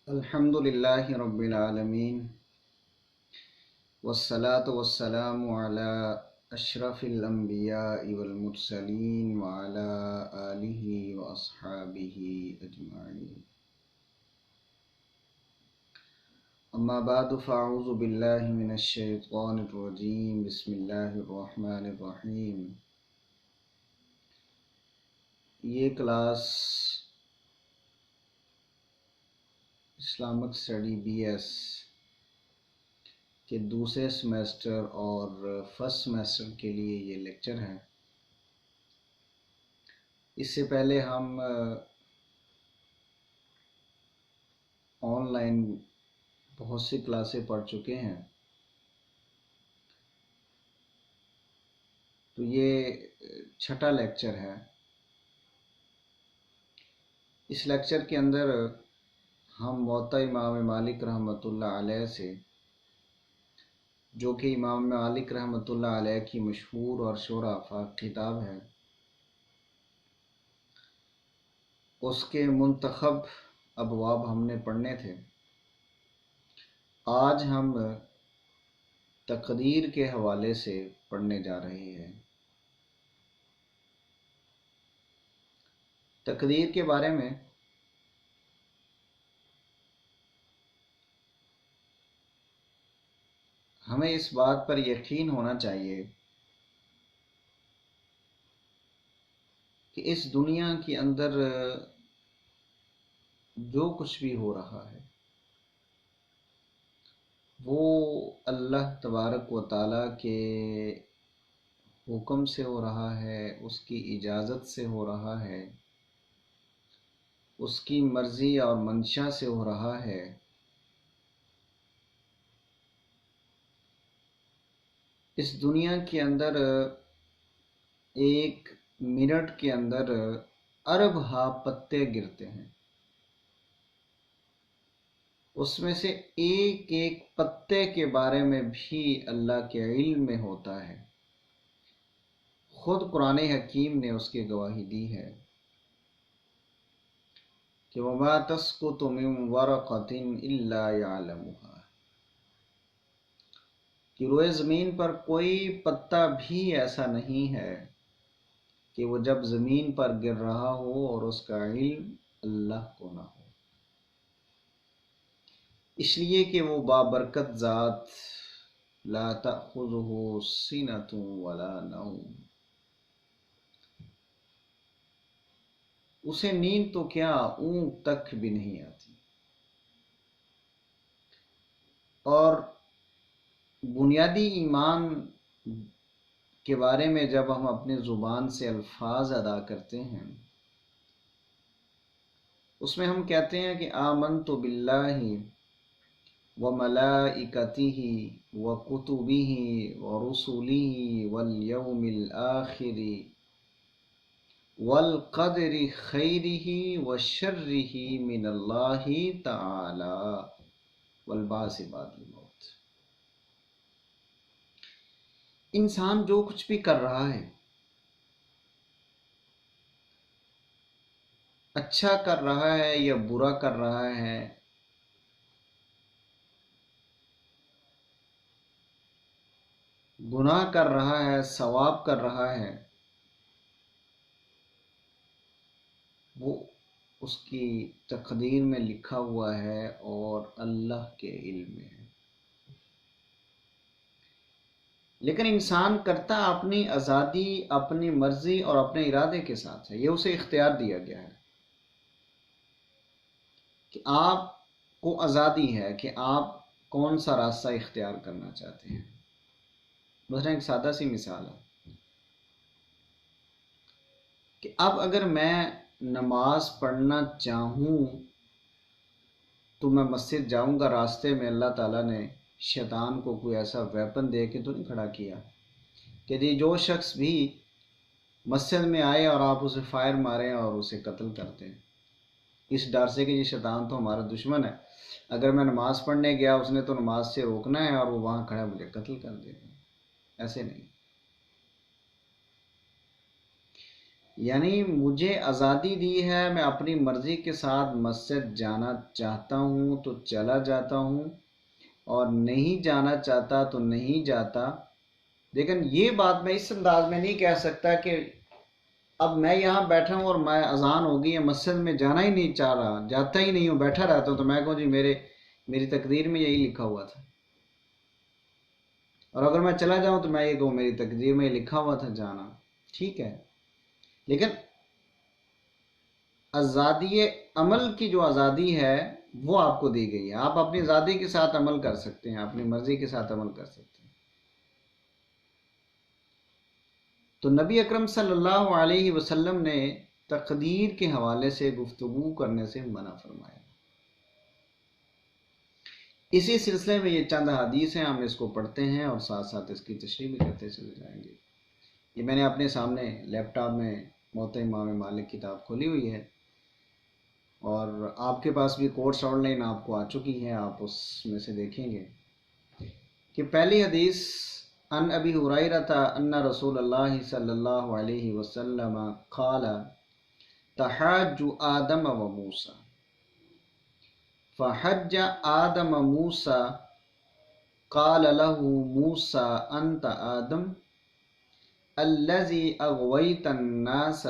الحمد للہ رب العالمین والصلاة والسلام علی اشرف الانبیاء والمرسلین وعلی آلہ واصحابہ اجمعین، اما بعد فاعوذ باللہ من الشیطان الرجیم، بسم اللہ الرحمن الرحیم۔ یہ class Islamic study B S کے دوسرے سیمیسٹر اور فرسٹ سیمیسٹر کے لیے یہ لیکچر ہے۔ اس سے پہلے ہم آن لائن بہت سی کلاسیں پڑھ چکے ہیں، تو یہ چھٹا لیکچر ہے۔ اس لیکچر کے اندر ہم موطا امام مالک رحمۃ اللہ علیہ سے، جو کہ امام مالک رحمۃ اللہ علیہ کی مشہور اور شہر آفاق کتاب ہے، اس کے منتخب ابواب ہم نے پڑھنے تھے۔ آج ہم تقدیر کے حوالے سے پڑھنے جا رہے ہیں۔ تقدیر کے بارے میں ہمیں اس بات پر یقین ہونا چاہیے کہ اس دنیا کے اندر جو کچھ بھی ہو رہا ہے وہ اللہ تبارک و تعالیٰ کے حکم سے ہو رہا ہے، اس کی اجازت سے ہو رہا ہے، اس کی مرضی اور منشا سے ہو رہا ہے۔ اس دنیا کے اندر ایک منٹ کے اندر ارب ہا پتے گرتے ہیں، اس میں سے ایک ایک پتے کے بارے میں بھی اللہ کے علم میں ہوتا ہے۔ خود قرآن حکیم نے اس کی گواہی دی ہے کہ وَمَا تَسْقُطُ مِن وَرَقَةٍ إِلَّا يَعْلَمُهَا، کہ روئے زمین پر کوئی پتا بھی ایسا نہیں ہے کہ وہ جب زمین پر گر رہا ہو اور اس کا علم اللہ کو نہ ہو، اس لیے کہ وہ بابرکت ذات لا تأخذہ سنۃ ولا نوم، اسے نیند تو کیا اونگ تک بھی نہیں آتی۔ اور بنیادی ایمان کے بارے میں جب ہم اپنی زبان سے الفاظ ادا کرتے ہیں، اس میں ہم کہتے ہیں کہ آمنت باللہ وملائکتہ وکتبہ ورسلہ والیوم الآخر والقدر خیرہ وشرہ من اللہ تعالی والبعث بعد الموت۔ انسان جو کچھ بھی کر رہا ہے، اچھا کر رہا ہے یا برا کر رہا ہے، گناہ کر رہا ہے، ثواب کر رہا ہے، وہ اس کی تقدیر میں لکھا ہوا ہے اور اللہ کے علم میں ہے۔ لیکن انسان کرتا اپنی آزادی، اپنی مرضی اور اپنے ارادے کے ساتھ ہے۔ یہ اسے اختیار دیا گیا ہے کہ آپ کو آزادی ہے کہ آپ کون سا راستہ اختیار کرنا چاہتے ہیں۔ مثلا ایک سادہ سی مثال ہے کہ اب اگر میں نماز پڑھنا چاہوں تو میں مسجد جاؤں گا، راستے میں اللہ تعالیٰ نے شیطان کو کوئی ایسا ویپن دے کے تو نہیں کھڑا کیا کہ جی جو شخص بھی مسجد میں آئے اور آپ اسے فائر ماریں اور اسے قتل کرتے ہیں، اس ڈر سے کہ یہ شیطان تو ہمارا دشمن ہے، اگر میں نماز پڑھنے گیا اس نے تو نماز سے روکنا ہے اور وہ وہاں کھڑا مجھے قتل کر دے گا۔ ایسے نہیں، یعنی مجھے آزادی دی ہے، میں اپنی مرضی کے ساتھ مسجد جانا چاہتا ہوں تو چلا جاتا ہوں، اور نہیں جانا چاہتا تو نہیں جاتا۔ لیکن یہ بات میں اس انداز میں نہیں کہہ سکتا کہ اب میں یہاں بیٹھا ہوں اور میں اذان ہوگی ہے، مسجد میں جانا ہی نہیں چاہ رہا، جاتا ہی نہیں ہوں، بیٹھا رہتا ہوں، تو میں کہوں جی میری تقدیر میں یہی لکھا ہوا تھا۔ اور اگر میں چلا جاؤں تو میں یہ کہوں میری تقدیر میں یہ لکھا ہوا تھا جانا، ٹھیک ہے۔ لیکن آزادی عمل کی جو آزادی ہے وہ آپ کو دی گئی ہے، آپ اپنی آزادی کے ساتھ عمل کر سکتے ہیں، اپنی مرضی کے ساتھ عمل کر سکتے ہیں۔ تو نبی اکرم صلی اللہ علیہ وسلم نے تقدیر کے حوالے سے گفتگو کرنے سے منع فرمایا۔ اسی سلسلے میں یہ چند حدیث ہیں، ہم اس کو پڑھتے ہیں اور ساتھ ساتھ اس کی تشریح بھی کرتے چلے جائیں گے۔ یہ میں نے اپنے سامنے لیپ ٹاپ میں موطا امام مالک کتاب کھولی ہوئی ہے، اور آپ کے پاس بھی کورس آن لائن آپ کو آ چکی ہے، آپ اس میں سے دیکھیں گے کہ پہلی حدیث ان ابی ہریرہ ان رسول اللہ صلی اللہ علیہ وسلم قال تحاج آدم و موسیٰ فحج آدم موسیٰ قال له موسیٰ انت آدم الذي اغويت الناس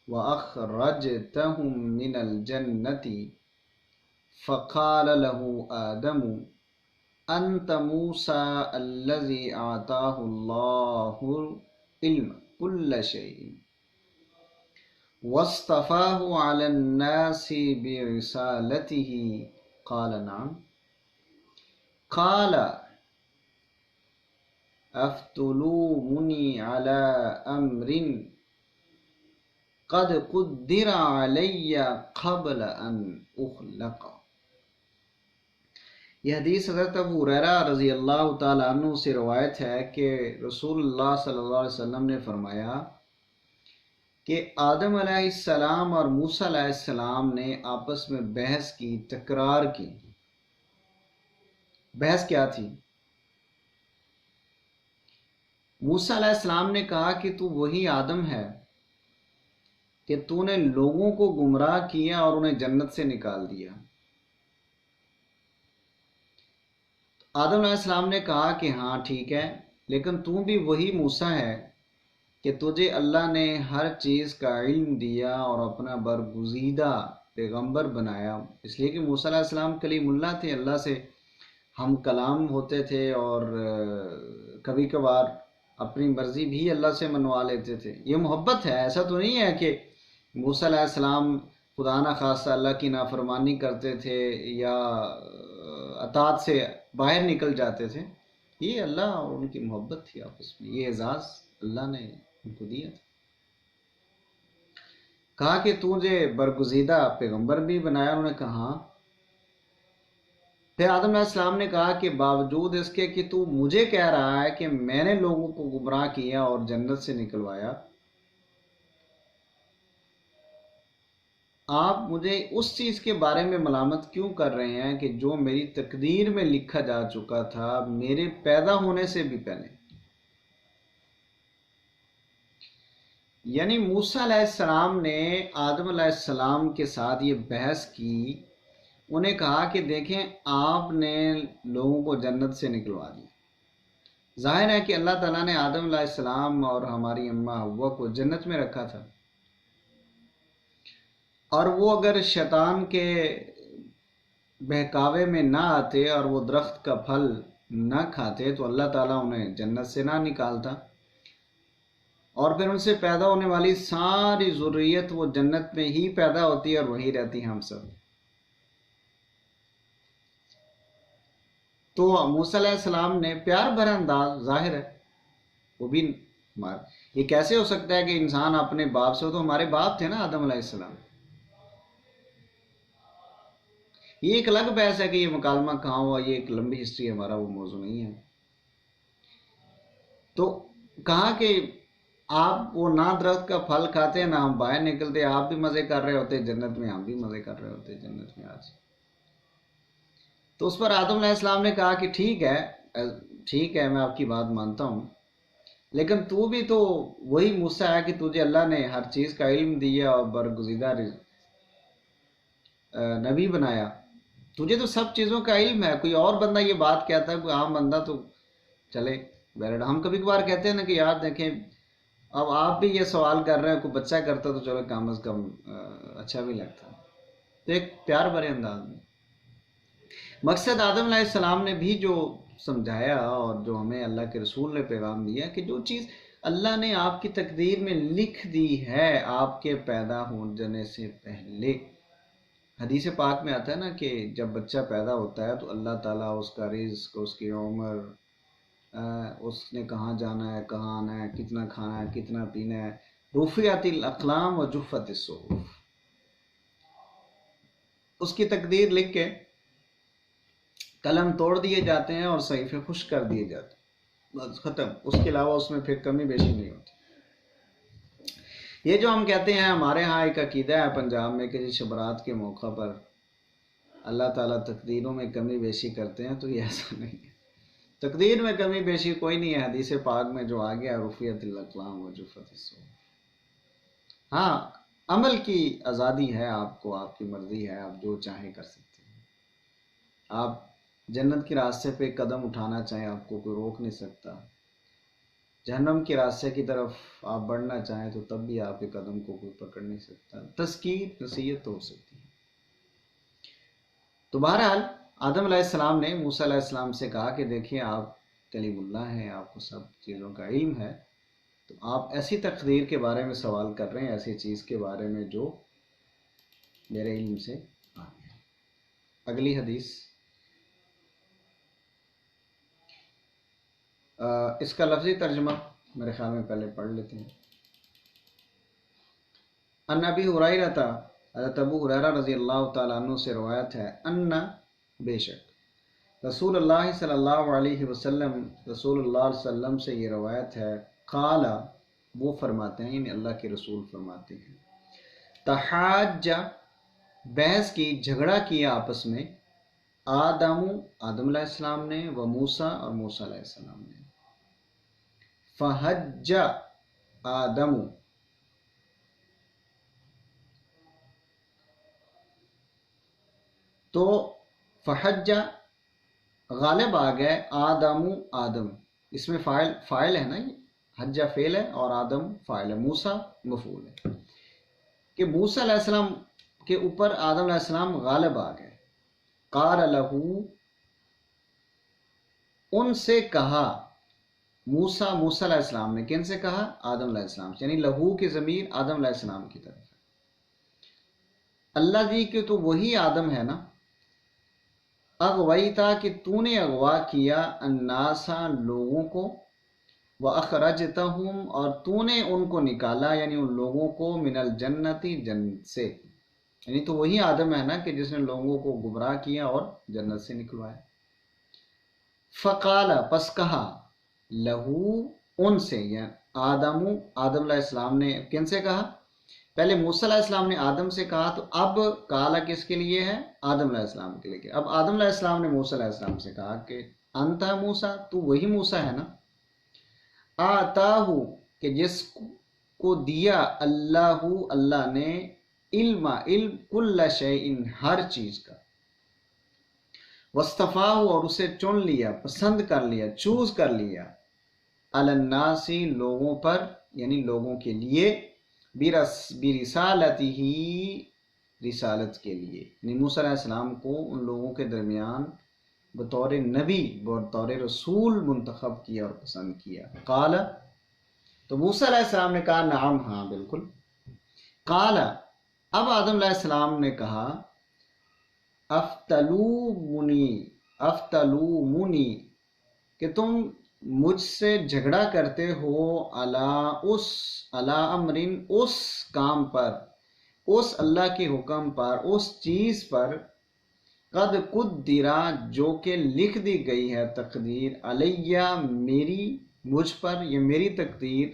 واخرجتهم من الجنة فقال له آدم انت موسیٰ الذي اعطاه الله العلم كل شيء واصطفاه على الناس برسالته قال نعم قال افتلومني على امر قد قدر علی قبل ان اخلق۔ یہ حدیث حضرت ابو ہریرہ رضی اللہ تعالیٰ عنہ سے روایت ہے کہ رسول اللہ صلی اللہ علیہ وسلم نے فرمایا کہ آدم علیہ السلام اور موسیٰ علیہ السلام نے آپس میں بحث کی، تکرار کی۔ بحث کیا تھی؟ موسیٰ علیہ السلام نے کہا کہ تو وہی آدم ہے کہ تو نے لوگوں کو گمراہ کیا اور انہیں جنت سے نکال دیا۔ آدم علیہ السلام نے کہا کہ ہاں ٹھیک ہے، لیکن تو بھی وہی موسیٰ ہے کہ تجھے اللہ نے ہر چیز کا علم دیا اور اپنا برگزیدہ پیغمبر بنایا، اس لیے کہ موسیٰ علیہ السلام کلیم اللہ تھے، اللہ سے ہم کلام ہوتے تھے، اور کبھی کبھار اپنی مرضی بھی اللہ سے منوا لیتے تھے۔ یہ محبت ہے، ایسا تو نہیں ہے کہ موسیٰ علیہ السلام خدا نہ خواستہ اللہ کی نافرمانی کرتے تھے یا اطاعت سے باہر نکل جاتے تھے۔ یہ اللہ اور ان کی محبت تھی آپس میں، یہ اعزاز اللہ نے ان کو دیا تھا۔ کہا کہ تجھے برگزیدہ پیغمبر بھی بنایا، انہوں نے کہا ہاں۔ پھر آدم علیہ السلام نے کہا کہ باوجود اس کے کہ تو مجھے کہہ رہا ہے کہ میں نے لوگوں کو گمراہ کیا اور جنت سے نکلوایا، آپ مجھے اس چیز کے بارے میں ملامت کیوں کر رہے ہیں کہ جو میری تقدیر میں لکھا جا چکا تھا میرے پیدا ہونے سے بھی پہلے؟ یعنی موسیٰ علیہ السلام نے آدم علیہ السلام کے ساتھ یہ بحث کی، انہیں کہا کہ دیکھیں آپ نے لوگوں کو جنت سے نکلوا دیا۔ ظاہر ہے کہ اللہ تعالیٰ نے آدم علیہ السلام اور ہماری اماں حوا کو جنت میں رکھا تھا، اور وہ اگر شیطان کے بہکاوے میں نہ آتے اور وہ درخت کا پھل نہ کھاتے تو اللہ تعالیٰ انہیں جنت سے نہ نکالتا، اور پھر ان سے پیدا ہونے والی ساری ذریت وہ جنت میں ہی پیدا ہوتی اور وہی رہتی ہم سب۔ تو موسیٰ علیہ السلام نے پیار بھرا انداز، ظاہر ہے وہ بھی یہ کیسے ہو سکتا ہے کہ انسان اپنے باپ سے ہو، تو ہمارے باپ تھے نا آدم علیہ السلام۔ یہ ایک الگ بحث ہے کہ یہ مکالمہ کہاں ہوا، یہ ایک لمبی ہسٹری، ہمارا وہ موضوع نہیں ہے۔ تو کہا کہ آپ وہ نہ درخت کا پھل کھاتے نہ ہم باہر نکلتے، آپ بھی مزے کر رہے ہوتے جنت میں، ہم بھی مزے کر رہے ہوتے جنت میں آج۔ تو اس پر آدم علیہ السلام نے کہا کہ ٹھیک ہے میں آپ کی بات مانتا ہوں، لیکن تو بھی تو وہی موسیٰ ہے کہ تجھے اللہ نے ہر چیز کا علم دیا اور برگزیدہ نبی بنایا، تجھے تو سب چیزوں کا علم ہے۔ کوئی اور بندہ یہ بات کہتا ہے، کوئی عام بندہ تو چلے بیرڈ، ہم کبھی کبھار کہتے ہیں نا کہ یار دیکھیں اب آپ بھی یہ سوال کر رہے ہیں، کوئی بچہ کرتا تو چلو کم از کم اچھا بھی لگتا، تو ایک پیار بھرے انداز میں۔ مقصد آدم علیہ السلام نے بھی جو سمجھایا اور جو ہمیں اللہ کے رسول نے پیغام دیا کہ جو چیز اللہ نے آپ کی تقدیر میں لکھ دی ہے آپ کے پیدا ہونے سے پہلے، حدیث پاک میں آتا ہے نا کہ جب بچہ پیدا ہوتا ہے تو اللہ تعالیٰ اس کا رزق، اس کی عمر، اس نے کہاں جانا ہے، کہاں آنا ہے، کتنا کھانا ہے، کتنا پینا ہے، رفعت الاقلام و جفت الصحف، اس کی تقدیر لکھ کے قلم توڑ دیے جاتے ہیں اور صحیفے خشک کر دیے جاتے ہیں، بس ختم۔ اس کے علاوہ اس میں پھر کمی بیشی نہیں ہوتی۔ یہ جو ہم کہتے ہیں، ہمارے ہاں ایک عقیدہ ہے پنجاب میں کہ شبرات کے موقع پر اللہ تعالیٰ تقدیروں میں کمی بیشی کرتے ہیں، تو یہ ایسا نہیں ہے، تقدیر میں کمی بیشی کوئی نہیں ہے۔ حدیث پاک میں جو آ گیا رفعت الاقلام و جفت الصحف، ہاں عمل کی آزادی ہے آپ کو، آپ کی مرضی ہے، آپ جو چاہیں کر سکتے ہیں۔ آپ جنت کے راستے پہ قدم اٹھانا چاہیں آپ کو کوئی روک نہیں سکتا، جہنم کے راستے کی طرف آپ بڑھنا چاہیں تو تب بھی آپ کے قدم کو کوئی پکڑ نہیں سکتا، تذکیر نصیحت تو ہو سکتی ہے۔ تو بہرحال آدم علیہ السلام نے موسیٰ علیہ السلام سے کہا کہ دیکھیں آپ کلیم اللہ ہیں، آپ کو سب چیزوں کا علم ہے، تو آپ ایسی تقدیر کے بارے میں سوال کر رہے ہیں، ایسی چیز کے بارے میں جو میرے علم سے آ گیا۔ اگلی حدیث، اس کا لفظی ترجمہ میرے خیال میں پہلے پڑھ لیتے ہیں۔ ان ابی ہریرہ، حضرت ابو ہریرہ رضی اللہ تعالیٰ عنہ سے روایت ہے، ان بے شک رسول اللہ صلی اللہ علیہ وسلم، رسول اللہ علیہ وسلم سے یہ روایت ہے، قال وہ فرماتے ہیں، یعنی اللہ کے رسول فرماتے ہیں، تحاج بحث کی، جھگڑا کیا آپس میں، آدم علیہ السلام نے، و موسیٰ اور موسیٰ علیہ السلام نے، فحج آدم تو فحج غالب آ گئے، آدم اس میں فاعل ہے نا، یہ حجہ فعل ہے اور آدم فاعل ہے، موسیٰ مفعول ہے، کہ موسیٰ علیہ السلام کے اوپر آدم علیہ السلام غالب آ گئے۔ قال لہو ان سے کہا، موسیٰ علیہ السلام نے کن سے کہا؟ آدم علیہ السلام سے، یعنی لہو کی ضمیر آدم علیہ السلام کی طرف ہے۔ اللہ جی کہ تو وہی آدم ہے نا، اغویتا کہ تو نے اغوا کیا، الناسا لوگوں کو، وَأَخْرَجْتَهُمْ اور تو نے ان کو نکالا، یعنی ان لوگوں کو، من الجنتی جنت سے، یعنی تو وہی آدم ہے نا کہ جس نے لوگوں کو گمراہ کیا اور جنت سے نکلوایا۔ فقال پس کہا، لہو ان سے، یعنی آدم علیہ السلام نے کن سے کہا؟ پہلے موسیٰ علیہ السلام نے آدم سے کہا، تو اب کالا کس کے لیے ہے؟ آدم علیہ السلام کے لیے۔ اب آدم علیہ السلام نے موسیٰ علیہ السلام سے کہا کہ انت موسیٰ، تو وہی موسیٰ ہے نا، آتاہو کہ جس کو دیا اللہ نے، علم کل شیء ہر چیز کا، واصطفاہ اور اسے چن لیا، پسند کر لیا، چوز کر لیا، علی الناس لوگوں پر، یعنی لوگوں کے لیے، برسالتہ رسالت کے لیے، یعنی موسیٰ علیہ السلام کو ان لوگوں کے درمیان بطور نبی، بطور رسول منتخب کیا اور پسند کیا۔ قال تو موسیٰ علیہ السلام نے کہا، نعم ہاں بالکل۔ قال اب آدم علیہ السلام نے کہا، افتلومنی کہ تم مجھ سے جھگڑا کرتے ہو، علی امرن اس کام پر، اس اللہ کے حکم پر، اس چیز پر، قد قدرا جو کہ لکھ دی گئی ہے تقدیر، علیہ مجھ پر، یہ میری تقدیر،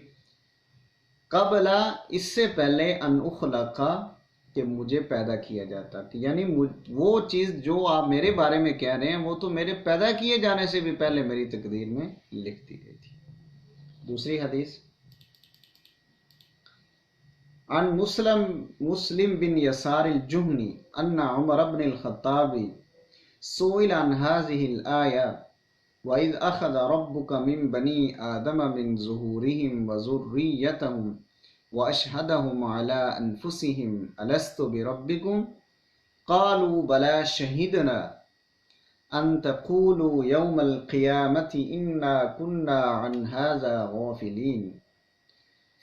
قبل اس سے پہلے، ان اخلقا کہ مجھے پیدا کیا جاتا، یعنی وہ چیز جو آپ میرے بارے میں کہہ رہے ہیں وہ تو میرے پیدا کیے جانے سے بھی پہلے میری تقدیر میں لکھ دی گئی تھی۔ دوسری حدیث عن مسلم بن يسار الجهني أن عمر بن الخطاب سئل عن هذه الآية وإذ أخذ ربك من بني آدم من ظهورهم وذريتهم وأشهدهم على أنفسهم ألست بربكم قالوا بلى شهدنا أن تقولوا يوم القيامة إنا كنا عن هذا غافلين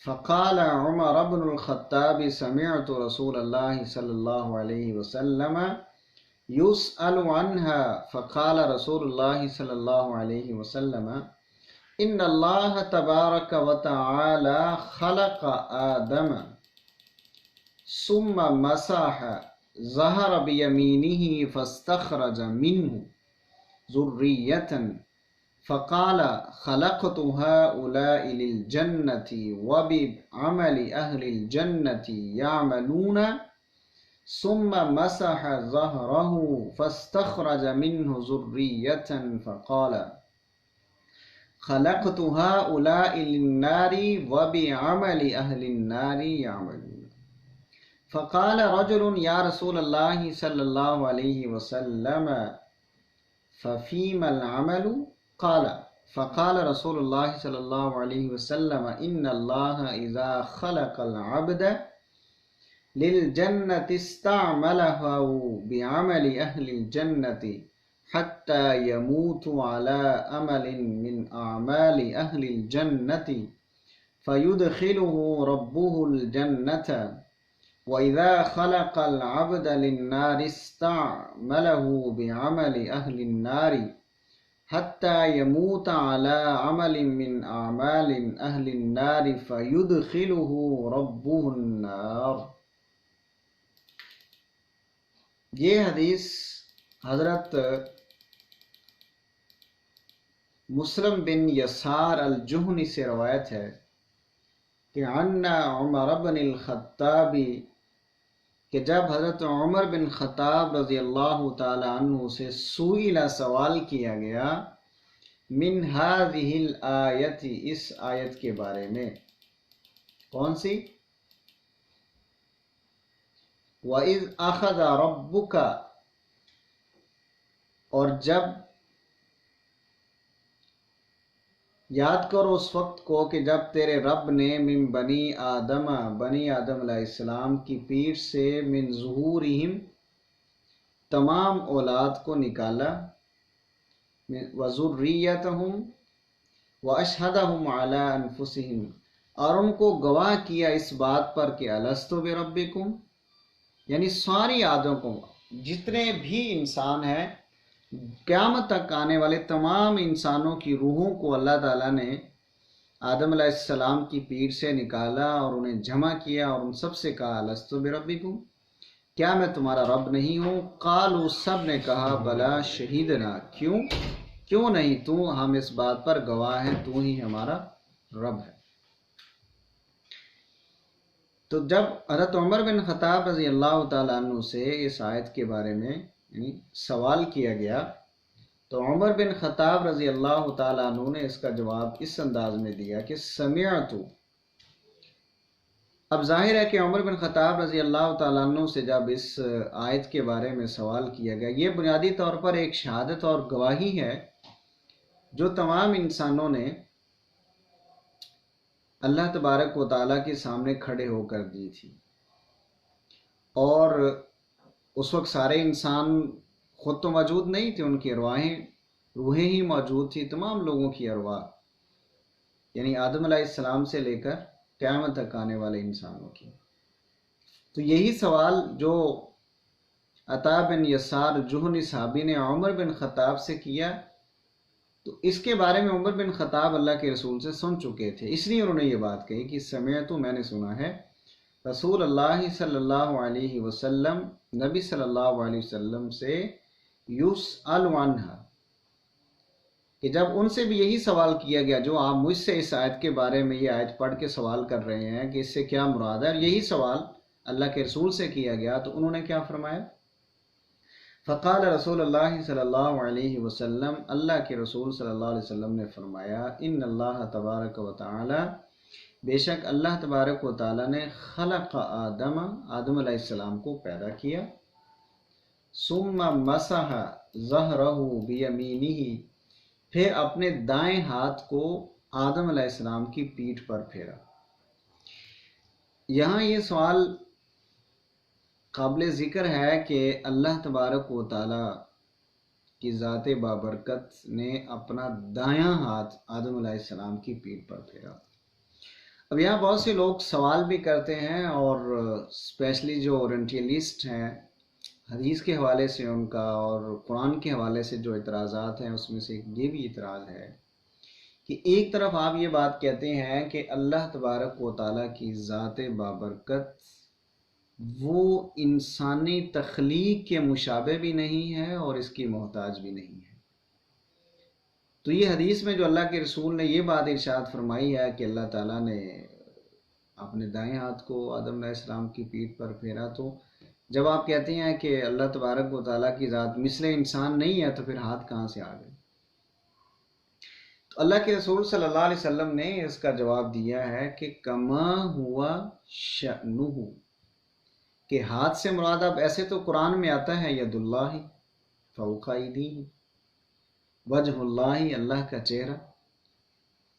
فقال عمر بن الخطاب سمعت رسول الله صلى الله عليه وسلم يسأل عنها فقال رسول الله صلى الله عليه وسلم إن الله تبارك وتعالى خلق آدم ثم مسح ظهر بيمينه فاستخرج منه ذرية فقال خلقت هؤلاء للجنة وبعمل أهل الجنة يعملون ثم مسح ظهره فاستخرج منه ذرية فقال خلقت هؤلاء للنار وبعمل أهل النار يعملون فقال رجل يا رسول الله صلى الله عليه وسلم ففيما العمل قال فقال رسول الله صلى الله عليه وسلم إن الله إذا خلق العبد للجنة استعمله بعمل أهل الجنة حتى يموت على أمل من أعمال أهل الجنة فيدخله ربه الجنة وإذا خلق العبد للنار استعمله بعمل أهل النار حتى يموت على عمل من أعمال أهل النار فيدخله ربه النار۔ یہ حدیث حضرت مسلم بن یسار الجہنی سے روایت ہے کہ عن عمر بن الخطاب کہ جب حضرت عمر بن خطاب رضی اللہ تعالی عنہ سے سئل سوال کیا گیا من هذه الآیت اس آیت کے بارے میں، کون سی؟ وَإِذْ أَخَذَ رَبُّكَ اور جب یاد کرو اس وقت کو کہ جب تیرے رب نے من بنی آدم علیہ السلام کی پیٹھ سے من ظہورہم تمام اولاد کو نکالا، وذریتہم واشہدہم علی انفسہم اور ان کو گواہ کیا اس بات پر کہ الست بربکم، یعنی ساری آدم کو، جتنے بھی انسان ہیں قیامت تک آنے والے تمام انسانوں کی روحوں کو اللہ تعالیٰ نے آدم علیہ السلام کی پیٹھ سے نکالا اور انہیں جمع کیا اور ان سب سے کہا الست بربکم، کیا میں تمہارا رب نہیں ہوں؟ قالوا سب نے کہا بلا شہیدنا، کیوں نہیں، تو ہم اس بات پر گواہ ہیں، تو ہی ہمارا رب ہے۔ تو جب حضرت عمر بن خطاب رضی اللہ تعالیٰ عنہ سے اس آیت کے بارے میں سوال کیا گیا تو عمر بن خطاب رضی اللہ تعالیٰ عنہ نے اس کا جواب اس انداز میں دیا کہ سمعت۔ اب ظاہر ہے کہ عمر بن خطاب رضی اللہ تعالیٰ عنہ سے جب اس آیت کے بارے میں سوال کیا گیا، یہ بنیادی طور پر ایک شہادت اور گواہی ہے جو تمام انسانوں نے اللہ تبارک و تعالیٰ کے سامنے کھڑے ہو کر دی تھی، اور اس وقت سارے انسان خود تو موجود نہیں تھے، ان کی روحیں ہی موجود تھی، تمام لوگوں کی ارواح، یعنی آدم علیہ السلام سے لے کر قیامت تک آنے والے انسانوں کی۔ تو یہی سوال جو عطا بن یسار جوہنی صحابی نے عمر بن خطاب سے کیا، تو اس کے بارے میں عمر بن خطاب اللہ کے رسول سے سن چکے تھے، اس لیے انہوں نے یہ بات کہی کہ سمعت، میں نے سنا ہے رسول اللہ صلی اللہ علیہ وسلم، نبی صلی اللہ علیہ وسلم سے یسأل عنہا، کہ جب ان سے بھی یہی سوال کیا گیا جو آپ مجھ سے اس آیت کے بارے میں یہ آیت پڑھ کے سوال کر رہے ہیں کہ اس سے کیا مراد ہے، اور یہی سوال اللہ کے رسول سے کیا گیا، تو انہوں نے کیا فرمایا؟ فقال رسول اللہ صلی اللہ علیہ وسلم، اللہ کے رسول صلی اللہ علیہ وسلم نے فرمایا، ان اللہ تبارک و تعالی، بے شک اللہ تبارک و تعالی نے خلق آدم، آدم علیہ السلام کو پیدا کیا، ثم مسح ظہرہ بیمینہ، پھر اپنے دائیں ہاتھ کو آدم علیہ السلام کی پیٹھ پر پھیرا۔ یہاں یہ سوال قابل ذکر ہے کہ اللہ تبارک و تعالی کی ذات بابرکت نے اپنا دایاں ہاتھ آدم علیہ السلام کی پیٹھ پر پھیرا۔ اب یہاں بہت سے لوگ سوال بھی کرتے ہیں، اور اسپیشلی جو اورینٹیلسٹ ہیں، حدیث کے حوالے سے ان کا اور قرآن کے حوالے سے جو اعتراضات ہیں، اس میں سے یہ بھی اعتراض ہے کہ ایک طرف آپ یہ بات کہتے ہیں کہ اللہ تبارک و تعالیٰ کی ذات بابرکت وہ انسانی تخلیق کے مشابہ بھی نہیں ہے اور اس کی محتاج بھی نہیں ہے۔ تو یہ حدیث میں جو اللہ کے رسول نے یہ بات ارشاد فرمائی ہے کہ اللہ تعالیٰ نے اپنے دائیں ہاتھ کو آدم علیہ السلام کی پیٹھ پر پھیرا، تو جب آپ کہتے ہیں کہ اللہ تبارک و تعالیٰ کی ذات مثل انسان نہیں ہے، تو پھر ہاتھ کہاں سے آ گئے؟ تو اللہ کے رسول صلی اللہ علیہ وسلم نے اس کا جواب دیا ہے کہ کما ہوا شأنہ، کہ ہاتھ سے مراد، اب ایسے تو قرآن میں آتا ہے ید اللہ فوق ایدیہم، وجہ اللہ، اللہ کا چہرہ،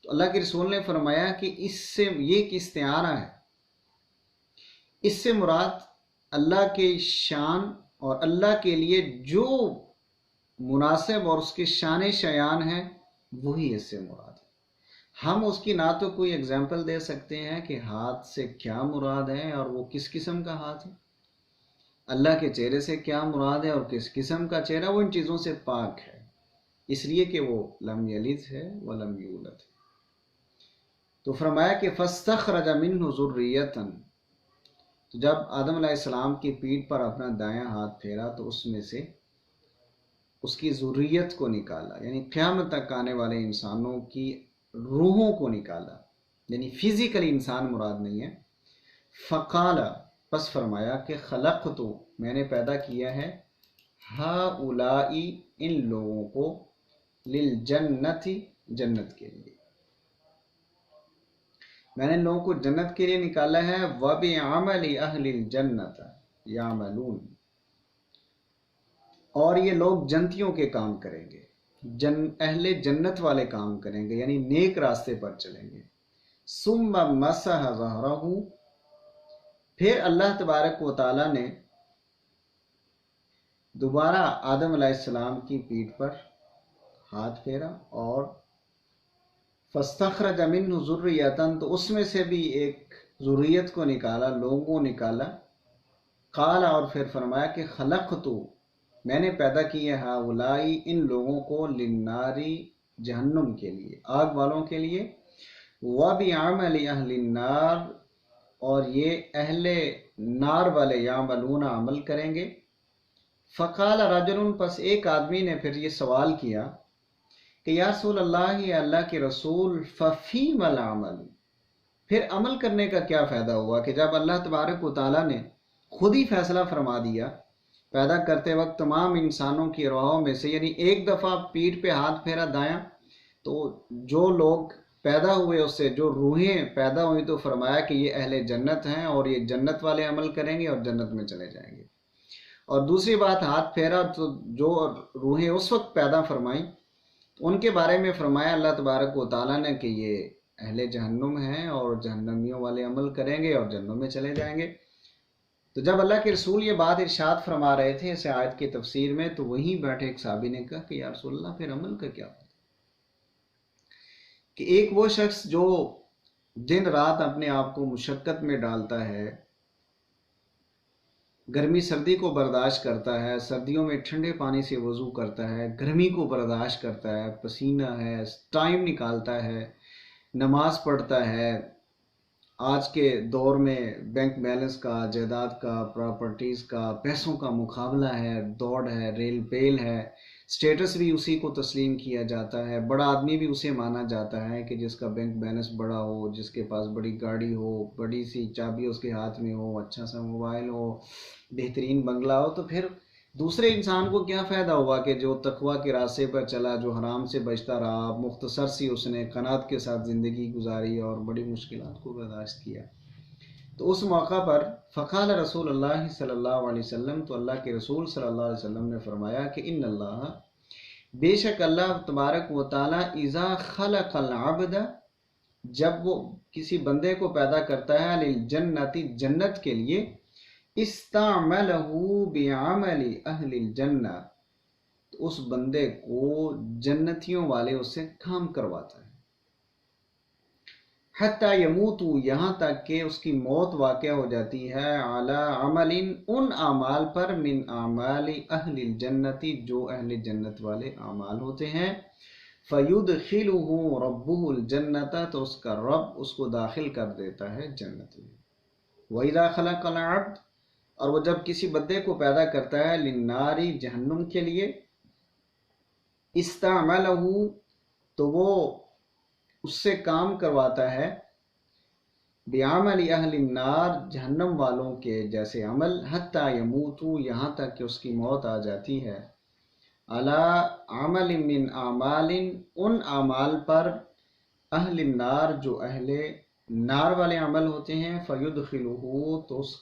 تو اللہ کے رسول نے فرمایا کہ اس سے یہ ایک استعارہ ہے، اس سے مراد اللہ کے شان اور اللہ کے لیے جو مناسب اور اس کے شان شیان ہے وہی اس سے مراد ہے۔ ہم اس کی نہ تو کوئی اگزامپل دے سکتے ہیں کہ ہاتھ سے کیا مراد ہے اور وہ کس قسم کا ہاتھ ہے، اللہ کے چہرے سے کیا مراد ہے اور کس قسم کا چہرہ، وہ ان چیزوں سے پاک ہے، اس لیے کہ وہ لم یلد ہے ولم یولد ہے۔ تو فرمایا کہ فاستخرج منہ ذریۃ، تو جب آدم علیہ السلام کی پیٹھ پر اپنا دایاں ہاتھ پھیرا تو اس میں سے اس کی ذریت کو نکالا، یعنی قیامت تک آنے والے انسانوں کی روحوں کو نکالا، یعنی فزیکلی انسان مراد نہیں ہے۔ فقال، پس فرمایا کہ خلقت، میں نے پیدا کیا ہے، ہؤلاء، ان لوگوں کو، للجنت، جنت کے لیے، میں نے ان لوگوں کو جنت کے لیے نکالا ہے، وبعمل اہل الجنت یعملون، اور یہ لوگ جنتیوں کے کام کریں گے، اہل جنت والے کام کریں گے، یعنی نیک راستے پر چلیں گے۔ ثم مسح ظہرہ، پھر اللہ تبارک و تعالیٰ نے دوبارہ آدم علیہ السلام کی پیٹھ پر ہاتھ پھیرا، اور فاستخرج منہ ذریۃ، تو اس میں سے بھی ایک ذریت کو نکالا، لوگوں کو نکالا۔ قال، اور پھر فرمایا کہ خلقت، میں نے پیدا کی ہے، ہؤلاء، ان لوگوں کو، للنار، جہنم کے لیے، آگ والوں کے لیے، وبعمل اہل النار، اور یہ اہل نار والے، یعملون، عمل کریں گے۔ فقال رجل، پس ایک آدمی نے پھر یہ سوال کیا کہ یا رسول اللہ، یا اللہ کے رسول، ففیم العمل، پھر عمل کرنے کا کیا فائدہ ہوا کہ جب اللہ تبارک و تعالیٰ نے خود ہی فیصلہ فرما دیا پیدا کرتے وقت تمام انسانوں کی ارواحوں میں سے، یعنی ایک دفعہ پیٹھ پہ ہاتھ پھیرا دایاں، تو جو لوگ پیدا ہوئے اس سے جو روحیں پیدا ہوئی، تو فرمایا کہ یہ اہل جنت ہیں اور یہ جنت والے عمل کریں گے اور جنت میں چلے جائیں گے۔ اور دوسری بات، ہاتھ پھیرا تو جو روحیں اس وقت پیدا فرمائیں ان کے بارے میں فرمایا اللہ تبارک و تعالیٰ نے کہ یہ اہل جہنم ہیں اور جہنمیوں والے عمل کریں گے اور جہنم میں چلے جائیں گے۔ تو جب اللہ کے رسول یہ بات ارشاد فرما رہے تھے اس آیت کی تفسیر میں، تو وہیں بیٹھے ایک صحابی نے کہا کہ یا رسول اللہ، پھر عمل کا کیا؟ کہ ایک وہ شخص جو دن رات اپنے آپ کو مشقت میں ڈالتا ہے، گرمی سردی کو برداشت کرتا ہے، سردیوں میں ٹھنڈے پانی سے وضو کرتا ہے، گرمی کو برداشت کرتا ہے، پسینہ ہے، ٹائم نکالتا ہے، نماز پڑھتا ہے، آج کے دور میں بینک بیلنس کا، جائیداد کا، پراپرٹیز کا، پیسوں کا مقابلہ ہے، دوڑ ہے، ریل پیل ہے، سٹیٹس بھی اسی کو تسلیم کیا جاتا ہے، بڑا آدمی بھی اسے مانا جاتا ہے کہ جس کا بینک بیلنس بڑا ہو، جس کے پاس بڑی گاڑی ہو، بڑی سی چابی اس کے ہاتھ میں ہو، اچھا سا موبائل ہو، بہترین بنگلہ ہو۔ تو پھر دوسرے انسان کو کیا فائدہ ہوا کہ جو تقوی کے راستے پر چلا، جو حرام سے بچتا رہا، مختصر سی اس نے قناعت کے ساتھ زندگی گزاری اور بڑی مشکلات کو برداشت کیا۔ تو اس موقع پر فقال رسول اللہ صلی اللہ علیہ وسلم، تو اللہ کے رسول صلی اللہ علیہ وسلم نے فرمایا کہ ان اللہ، بے شک اللہ تبارک و تعالی، اذا خلق العبد، جب وہ کسی بندے کو پیدا کرتا ہے، للجنت، جنت کے لیے، استعملہ بعمل اہل الجنہ، تو اس بندے کو جنتیوں والے اس سے کام کرواتا ہے، حتی یموت، یہاں تک کہ اس کی موت واقع ہو جاتی ہے، علی عمل، ان اعمال پر، من اعمال اہل الجنت، جو اہل جنت والے اعمال ہوتے ہیں، فیدخلہ ربہ الجنت، تو اس کا رب اس کو داخل کر دیتا ہے جنت میں۔ وَإِذَا خَلَقَ الْعَبْدَ، اور وہ جب کسی بندے کو پیدا کرتا ہے، للنار، جہنم کے لیے، استعملہ، تو وہ اس سے کام کرواتا ہے، بعمل اہل النار، جہنم والوں کے جیسے عمل، حتی یموت، یہاں تک کہ اس کی موت آ جاتی ہے، علی عمل من اعمال، ان اعمال پر، اہل النار، جو اہل نار والے عمل ہوتے ہیں، فیدخلہ، تو اس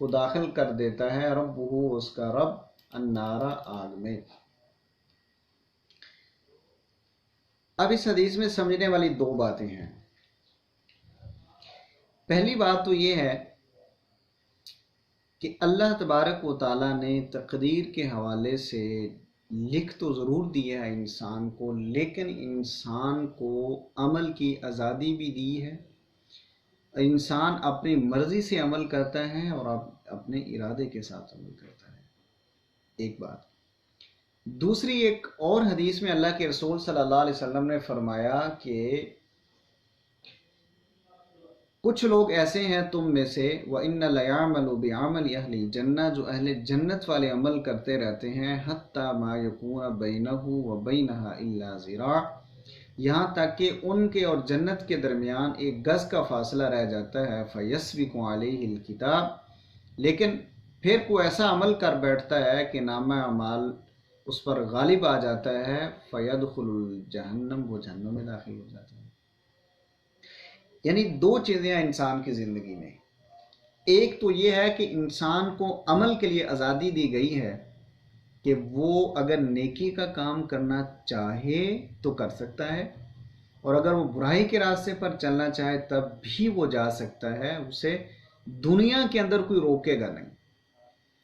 کو داخل کر دیتا ہے، ربہ، اس کا رب، النار، آگ میں۔ اب اس حدیث میں سمجھنے والی دو باتیں ہیں۔ پہلی بات تو یہ ہے کہ اللہ تبارک و تعالیٰ نے تقدیر کے حوالے سے لکھ تو ضرور دیا ہے انسان کو، لیکن انسان کو عمل کی آزادی بھی دی ہے۔ انسان اپنی مرضی سے عمل کرتا ہے اور اپنے ارادے کے ساتھ عمل کرتا ہے، ایک بات۔ دوسری، ایک اور حدیث میں اللہ کے رسول صلی اللہ علیہ وسلم نے فرمایا کہ کچھ لوگ ایسے ہیں تم میں سے، وَإِنَّ لَيَعْمَلُ بِعَمَلِ أَهْلِ الْجَنَّةِ، جو اہل جنت والے عمل کرتے رہتے ہیں، حَتَّى مَا يَكُونَ بَيْنَهُ وَبَيْنَهَا إِلَّا ذِرَاعٌ، یہاں تک کہ ان کے اور جنت کے درمیان ایک گز کا فاصلہ رہ جاتا ہے، فَيَسْبِقُ عَلَيْهِ الْكِتَابُ، لیکن پھر کوئی ایسا عمل کر بیٹھتا ہے کہ نامہ اعمال اس پر غالب آ جاتا ہے، فَيَدْخُلُ الْجَهَنَّمَ، وہ جہنم میں داخل ہو جاتا ہے۔ یعنی دو چیزیں ہیں انسان کی زندگی میں، ایک تو یہ ہے کہ انسان کو عمل کے لیے آزادی دی گئی ہے کہ وہ اگر نیکی کا کام کرنا چاہے تو کر سکتا ہے، اور اگر وہ برائی کے راستے پر چلنا چاہے تب بھی وہ جا سکتا ہے، اسے دنیا کے اندر کوئی روکے گا نہیں۔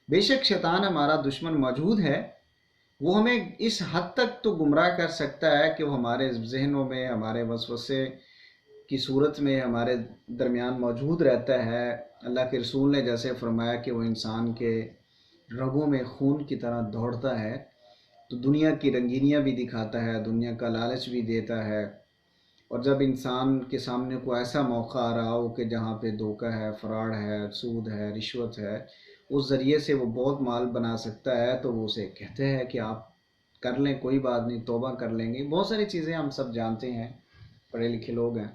بے شک شیطان ہمارا دشمن موجود ہے، وہ ہمیں اس حد تک تو گمراہ کر سکتا ہے کہ وہ ہمارے ذہنوں میں، ہمارے وسوسے کی صورت میں ہمارے درمیان موجود رہتا ہے۔ اللہ کے رسول نے جیسے فرمایا کہ وہ انسان کے رگوں میں خون کی طرح دوڑتا ہے، تو دنیا کی رنگینیاں بھی دکھاتا ہے، دنیا کا لالچ بھی دیتا ہے، اور جب انسان کے سامنے کوئی ایسا موقع آ رہا ہو کہ جہاں پہ دھوکہ ہے، فراڈ ہے، سود ہے، رشوت ہے، اس ذریعے سے وہ بہت مال بنا سکتا ہے، تو وہ اسے کہتے ہیں کہ آپ کر لیں، کوئی بات نہیں، توبہ کر لیں گے۔ بہت ساری چیزیں ہم سب جانتے ہیں، پڑھے لکھے لوگ ہیں،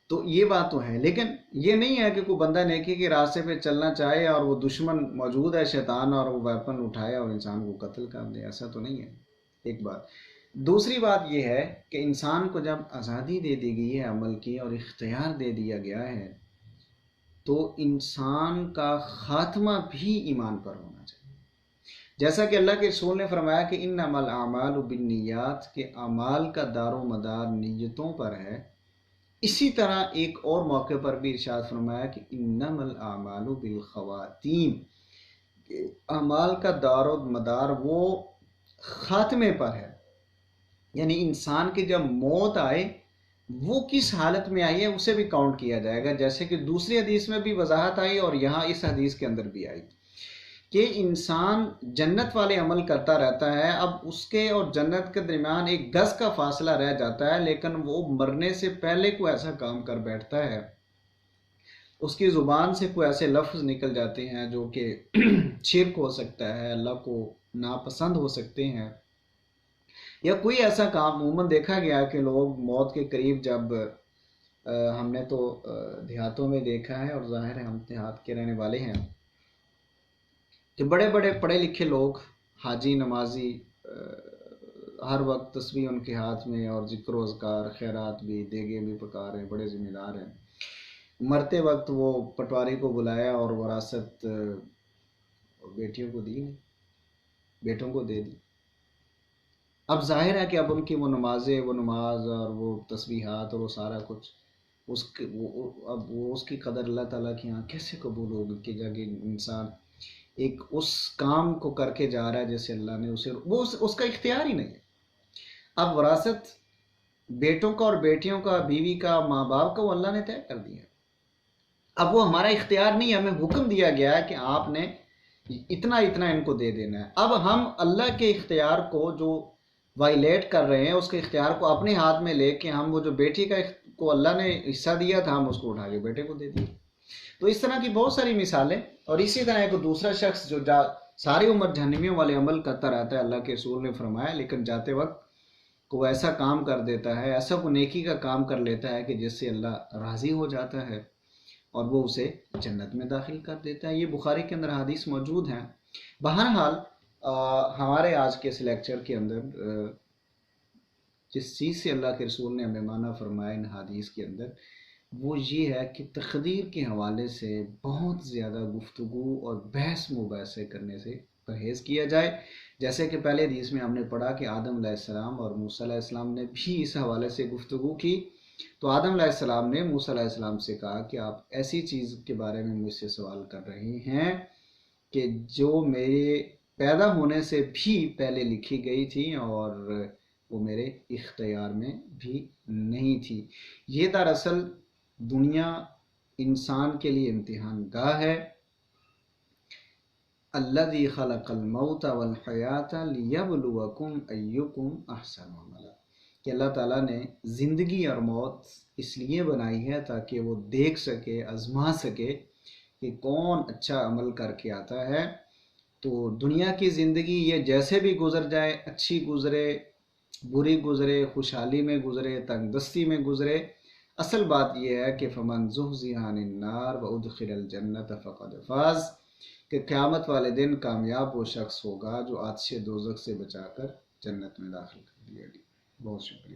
تو یہ بات تو ہے۔ لیکن یہ نہیں ہے کہ کوئی بندہ نیکی کے راستے پہ چلنا چاہے اور وہ دشمن موجود ہے شیطان، اور وہ ویپن اٹھائے اور انسان کو قتل کر دے، ایسا تو نہیں ہے، ایک بات۔ دوسری بات یہ ہے کہ انسان کو جب آزادی دے دی گئی ہے عمل کی اور اختیار دے دیا گیا ہے، تو انسان کا خاتمہ بھی ایمان پر ہونا چاہیے، جیسا کہ اللہ کے رسول نے فرمایا کہ انما الاعمال بالنیات، کہ اعمال کا دار و مدار نیتوں پر ہے۔ اسی طرح ایک اور موقع پر بھی ارشاد فرمایا کہ انما الاعمال بالخواتیم، کہ اعمال کا دار و مدار وہ خاتمے پر ہے، یعنی انسان کی جب موت آئے وہ کس حالت میں آئی ہے اسے بھی کاؤنٹ کیا جائے گا، جیسے کہ دوسری حدیث میں بھی وضاحت آئی اور یہاں اس حدیث کے اندر بھی آئی کہ انسان جنت والے عمل کرتا رہتا ہے، اب اس کے اور جنت کے درمیان ایک گز کا فاصلہ رہ جاتا ہے، لیکن وہ مرنے سے پہلے کوئی ایسا کام کر بیٹھتا ہے، اس کی زبان سے کوئی ایسے لفظ نکل جاتے ہیں جو کہ شرک ہو سکتا ہے، اللہ کو ناپسند ہو سکتے ہیں، یا کوئی ایسا کام عموماً دیکھا گیا کہ لوگ موت کے قریب جب ہم نے تو دیہاتوں میں دیکھا ہے، اور ظاہر ہے ہم دیہات کے رہنے والے ہیں، کہ بڑے بڑے پڑھے لکھے لوگ، حاجی نمازی، ہر وقت تسبیح ان کے ہاتھ میں، اور ذکر و اذکار، خیرات بھی، دیگیں بھی پکا رہے ہیں، بڑے ذمہ دار ہیں، مرتے وقت وہ پٹواری کو بلایا اور وراثت بیٹیوں کو دی نہیں، بیٹوں کو دے دی۔ اب ظاہر ہے کہ اب ان کی وہ نمازیں، وہ نماز اور وہ تسبیحات اور وہ سارا کچھ، اب وہ اس کی قدر اللہ تعالیٰ کے یہاں کیسے قبول ہوگی کہ جا کہ انسان ایک اس کام کو کر کے جا رہا ہے جیسے اللہ نے اسے، وہ اس کا اختیار ہی نہیں ہے۔ اب وراثت بیٹوں کا اور بیٹیوں کا، بیوی کا، ماں باپ کا، وہ اللہ نے طے کر دیا ہے۔ اب وہ ہمارا اختیار نہیں ہے، ہمیں حکم دیا گیا ہے کہ آپ نے اتنا اتنا ان کو دے دینا ہے۔ اب ہم اللہ کے اختیار کو جو وائلیٹ کر رہے ہیں، اس کے اختیار کو اپنے ہاتھ میں لے کے ہم وہ جو بیٹی کو اللہ نے حصہ دیا تھا، ہم اس کو اٹھا کے بیٹے کو دے دیا۔ تو اس طرح کی بہت ساری مثالیں، اور اسی طرح ایک دوسرا شخص جو ساری عمر جہنمیوں والے عمل کرتا رہتا ہے، اللہ کے رسول نے فرمایا، لیکن جاتے وقت کو ایسا کام کر دیتا ہے، ایسا کو نیکی کا کام کر لیتا ہے کہ جس سے اللہ راضی ہو جاتا ہے اور وہ اسے جنت میں داخل کر دیتا ہے۔ یہ بخاری کے اندر حدیث موجود ہیں۔ بہرحال ہمارے آج کے اس لیکچر کے اندر جس چیز سے اللہ کے رسول نے ہمیں مانا فرمایا ان حدیث کے اندر، وہ یہ ہے کہ تقدیر کے حوالے سے بہت زیادہ گفتگو اور بحث مباحثے کرنے سے پرہیز کیا جائے۔ جیسے کہ پہلے حدیث میں ہم نے پڑھا کہ آدم علیہ السلام اور موسیٰ علیہ السلام نے بھی اس حوالے سے گفتگو کی، تو آدم علیہ السلام نے موسیٰ علیہ السلام سے کہا کہ آپ ایسی چیز کے بارے میں مجھ سے سوال کر رہے ہیں کہ جو میرے پیدا ہونے سے بھی پہلے لکھی گئی تھی اور وہ میرے اختیار میں بھی نہیں تھی۔ یہ دراصل دنیا انسان کے لیے امتحان گاہ ہے۔ الذی خلق الموت والحیات لیبلوکم ایکم احسن عملا، کہ اللہ تعالیٰ نے زندگی اور موت اس لیے بنائی ہے تاکہ وہ دیکھ سکے، آزما سکے کہ کون اچھا عمل کر کے آتا ہے۔ تو دنیا کی زندگی یہ جیسے بھی گزر جائے، اچھی گزرے، بری گزرے، خوشحالی میں گزرے، تنگ دستی میں گزرے، اصل بات یہ ہے کہ فمن زحزح عن النار وادخل الجنۃ فقد فاز، کہ قیامت والے دن کامیاب وہ شخص ہوگا جو آتش دوزخ سے بچا کر جنت میں داخل کر دیا گیا۔ بہت شکریہ۔